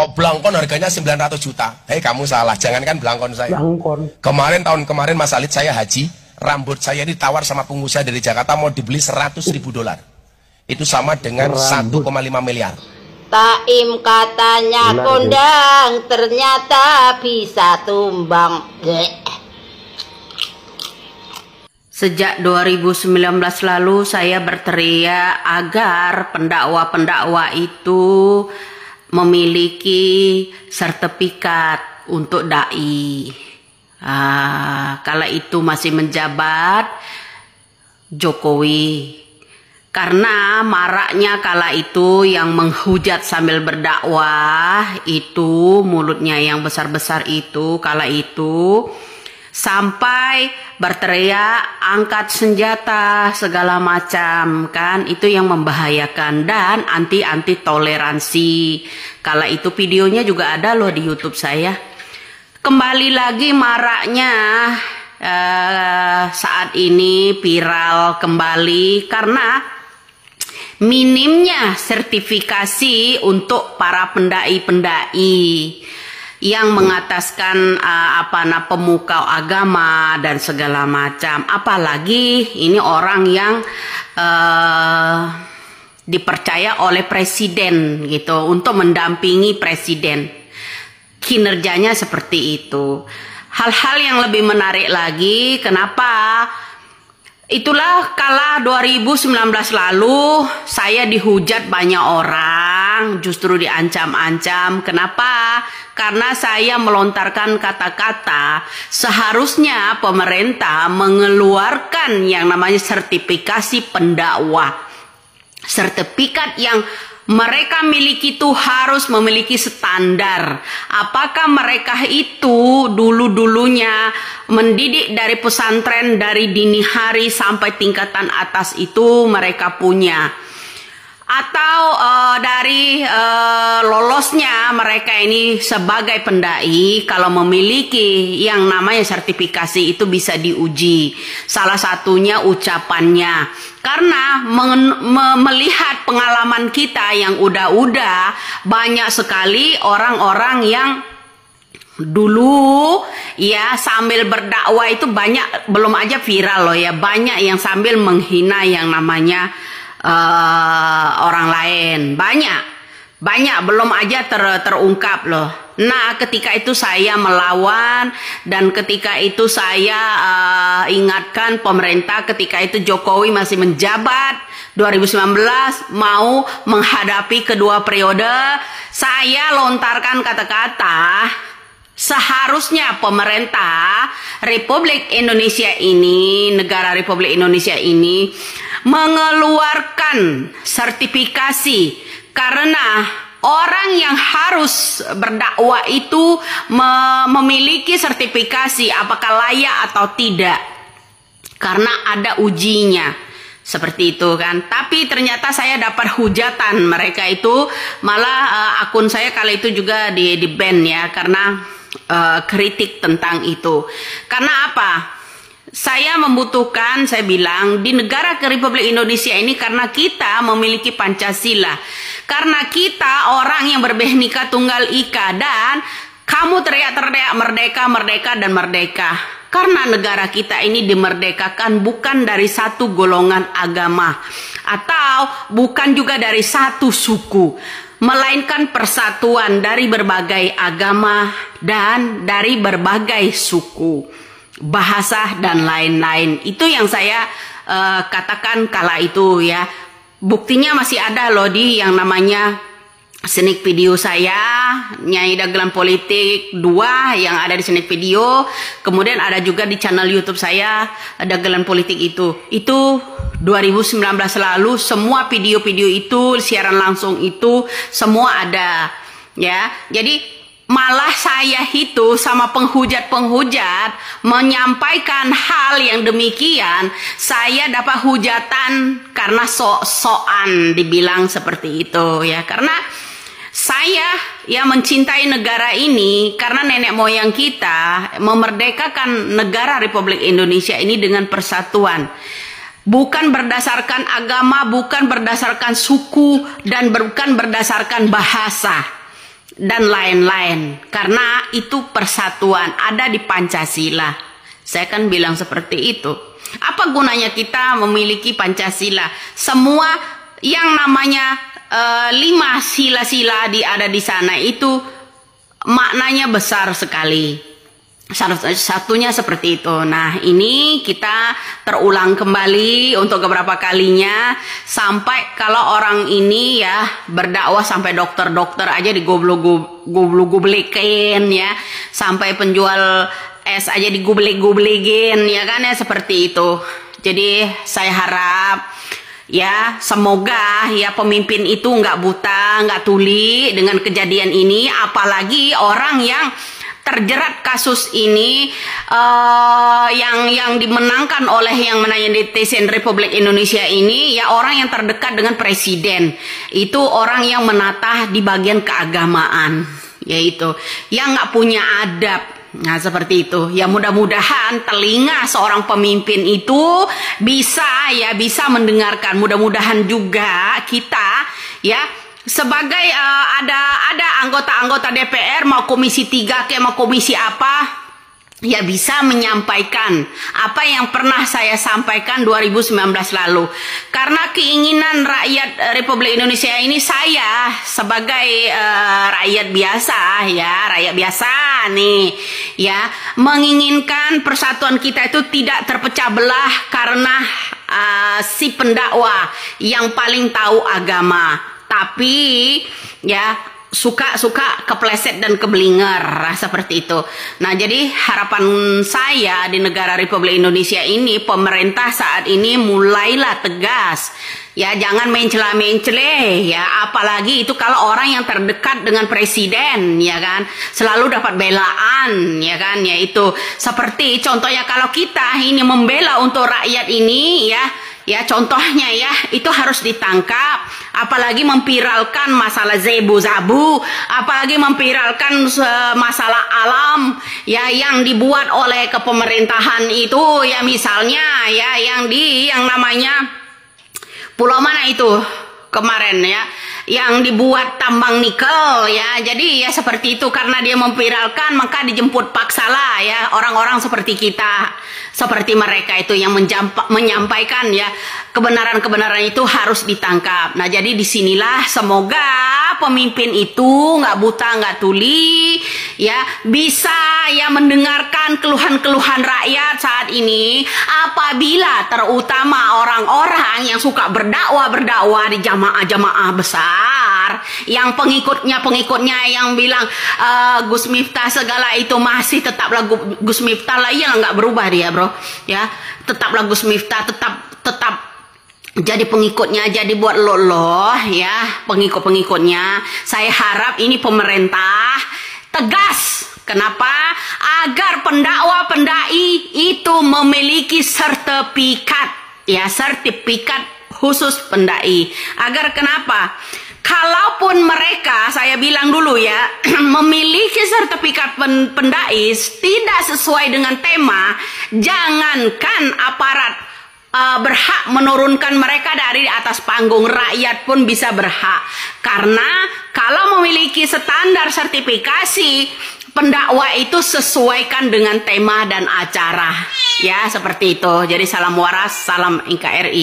Kok belangkon harganya 900 juta? Hei kamu salah, jangankan belangkon saya. Belangkon. Tahun kemarin Mas Alit saya haji, rambut saya ini tawar sama pengusaha dari Jakarta mau dibeli 100.000 dolar. Itu sama dengan 1,5 miliar. Taim katanya kondang, ternyata bisa tumbang. Sejak 2019 lalu saya berteriak agar pendakwa-pendakwa itu memiliki sertifikat untuk dai. Kala itu masih menjabat Jokowi. Karena maraknya kala itu yang menghujat sambil berdakwah itu, mulutnya yang besar-besar itu kala itu, sampai berteriak angkat senjata segala macam, kan itu yang membahayakan dan anti toleransi. Kala itu videonya juga ada loh di YouTube saya. Kembali lagi maraknya saat ini viral kembali karena minimnya sertifikasi untuk para pendai-pendai yang mengataskan pemuka agama dan segala macam. Apalagi ini orang yang dipercaya oleh presiden gitu untuk mendampingi presiden. Kinerjanya seperti itu. Hal-hal yang lebih menarik lagi, kenapa? Itulah kala 2019 lalu saya dihujat banyak orang, justru diancam-ancam. Kenapa? Karena saya melontarkan kata-kata seharusnya pemerintah mengeluarkan yang namanya sertifikasi pendakwah. Sertifikat yang mereka miliki itu harus memiliki standar. Apakah mereka itu dulu-dulunya mendidik dari pesantren dari dini hari sampai tingkatan atas itu mereka punya, atau dari lolosnya mereka ini sebagai pendai kalau memiliki yang namanya sertifikasi itu bisa diuji. Salah satunya ucapannya. Karena melihat pengalaman kita yang udah banyak sekali orang-orang yang dulu ya sambil berdakwah itu banyak, belum aja viral loh ya, banyak yang sambil menghina yang namanya orang lain, banyak belum aja terungkap loh. Nah ketika itu saya melawan dan ketika itu saya ingatkan pemerintah, ketika itu Jokowi masih menjabat 2019 mau menghadapi kedua periode, saya lontarkan kata-kata seharusnya pemerintah Republik Indonesia ini, negara Republik Indonesia ini mengeluarkan sertifikasi, karena orang yang harus berdakwah itu memiliki sertifikasi apakah layak atau tidak, karena ada ujinya seperti itu kan. Tapi ternyata saya dapat hujatan, mereka itu malah akun saya kali itu juga di ban ya, karena kritik tentang itu. Karena apa? Saya membutuhkan, saya bilang, di negara Republik Indonesia ini karena kita memiliki Pancasila. Karena kita orang yang berbhinneka tunggal ika, dan kamu teriak-teriak merdeka, merdeka, dan merdeka. Karena negara kita ini dimerdekakan bukan dari satu golongan agama, atau bukan juga dari satu suku, melainkan persatuan dari berbagai agama dan dari berbagai suku, bahasa dan lain-lain. Itu yang saya katakan kala itu ya. Buktinya masih ada loh di yang namanya sneak video saya, Nyai Dagelan Politik 2 yang ada di sneak video. Kemudian ada juga di channel YouTube saya Dagelan Politik itu 2019 lalu, semua video-video itu, siaran langsung itu semua ada ya. Jadi malah saya itu sama penghujat-penghujat menyampaikan hal yang demikian, saya dapat hujatan karena sok-sokan dibilang seperti itu ya. Karena saya ya mencintai negara ini karena nenek moyang kita memerdekakan negara Republik Indonesia ini dengan persatuan. Bukan berdasarkan agama, bukan berdasarkan suku, dan bukan berdasarkan bahasa. dan lain-lain, karena itu persatuan ada di Pancasila. Saya kan bilang seperti itu. Apa gunanya kita memiliki Pancasila? Semua yang namanya 5 sila-sila ada di sana itu maknanya besar sekali. Satunya seperti itu. Nah, ini kita terulang kembali untuk beberapa kalinya, sampai kalau orang ini ya berdakwah sampai dokter-dokter aja digoblok-goblekin ya, sampai penjual es aja digublek-gublekin ya kan, ya seperti itu. Jadi saya harap ya, semoga ya pemimpin itu nggak buta, nggak tuli dengan kejadian ini, apalagi orang yang terjerat kasus ini, yang dimenangkan oleh yang menanya netizen Republik Indonesia ini, ya orang yang terdekat dengan presiden, itu orang yang menatah di bagian keagamaan, yaitu yang nggak punya adab. Nah seperti itu ya, mudah-mudahan telinga seorang pemimpin itu bisa mendengarkan. Mudah-mudahan juga kita ya sebagai ada anggota-anggota DPR, mau komisi 3 ke mau komisi apa, ya bisa menyampaikan apa yang pernah saya sampaikan 2019 lalu. Karena keinginan rakyat Republik Indonesia ini, saya sebagai rakyat biasa nih ya, menginginkan persatuan kita itu tidak terpecah belah karena si pendakwa yang paling tahu agama, tapi ya suka kepleset dan keblinger seperti itu. Nah jadi harapan saya di negara Republik Indonesia ini, pemerintah saat ini mulailah tegas ya, jangan mencela-mencele ya, apalagi itu kalau orang yang terdekat dengan presiden ya kan, selalu dapat belaan ya kan, yaitu seperti contohnya kalau kita ini membela untuk rakyat ini ya contohnya ya, itu harus ditangkap, apalagi memviralkan masalah zebu-zabu, apalagi memviralkan masalah alam ya yang dibuat oleh kepemerintahan itu ya, misalnya ya yang namanya pulau mana itu kemarin ya, yang dibuat tambang nikel ya. Jadi ya seperti itu, karena dia memviralkan maka dijemput paksalah ya orang-orang seperti kita, seperti mereka itu yang menyampaikan ya kebenaran-kebenaran itu harus ditangkap. Nah jadi disinilah semoga pemimpin itu nggak buta nggak tuli ya, bisa ya mendengarkan keluhan-keluhan rakyat saat ini, apabila terutama orang-orang yang suka berdakwah di jamaah besar, yang pengikutnya yang bilang Gus Miftah segala itu masih tetaplah Gus Miftah lah, iya nggak berubah dia bro ya, tetaplah Gus Miftah, tetap jadi pengikutnya, jadi buat loh ya pengikutnya. Saya harap ini pemerintah tegas. Kenapa? Agar pendakwa-pendai itu memiliki sertifikat ya, sertifikat khusus pendai. Agar kenapa? Kalaupun mereka, saya bilang dulu ya, memiliki sertifikat pendai tidak sesuai dengan tema, jangankan aparat berhak menurunkan mereka dari atas panggung, rakyat pun bisa berhak. Karena kalau memiliki standar sertifikasi, pendakwa itu sesuaikan dengan tema dan acara ya, seperti itu. Jadi salam waras, salam NKRI.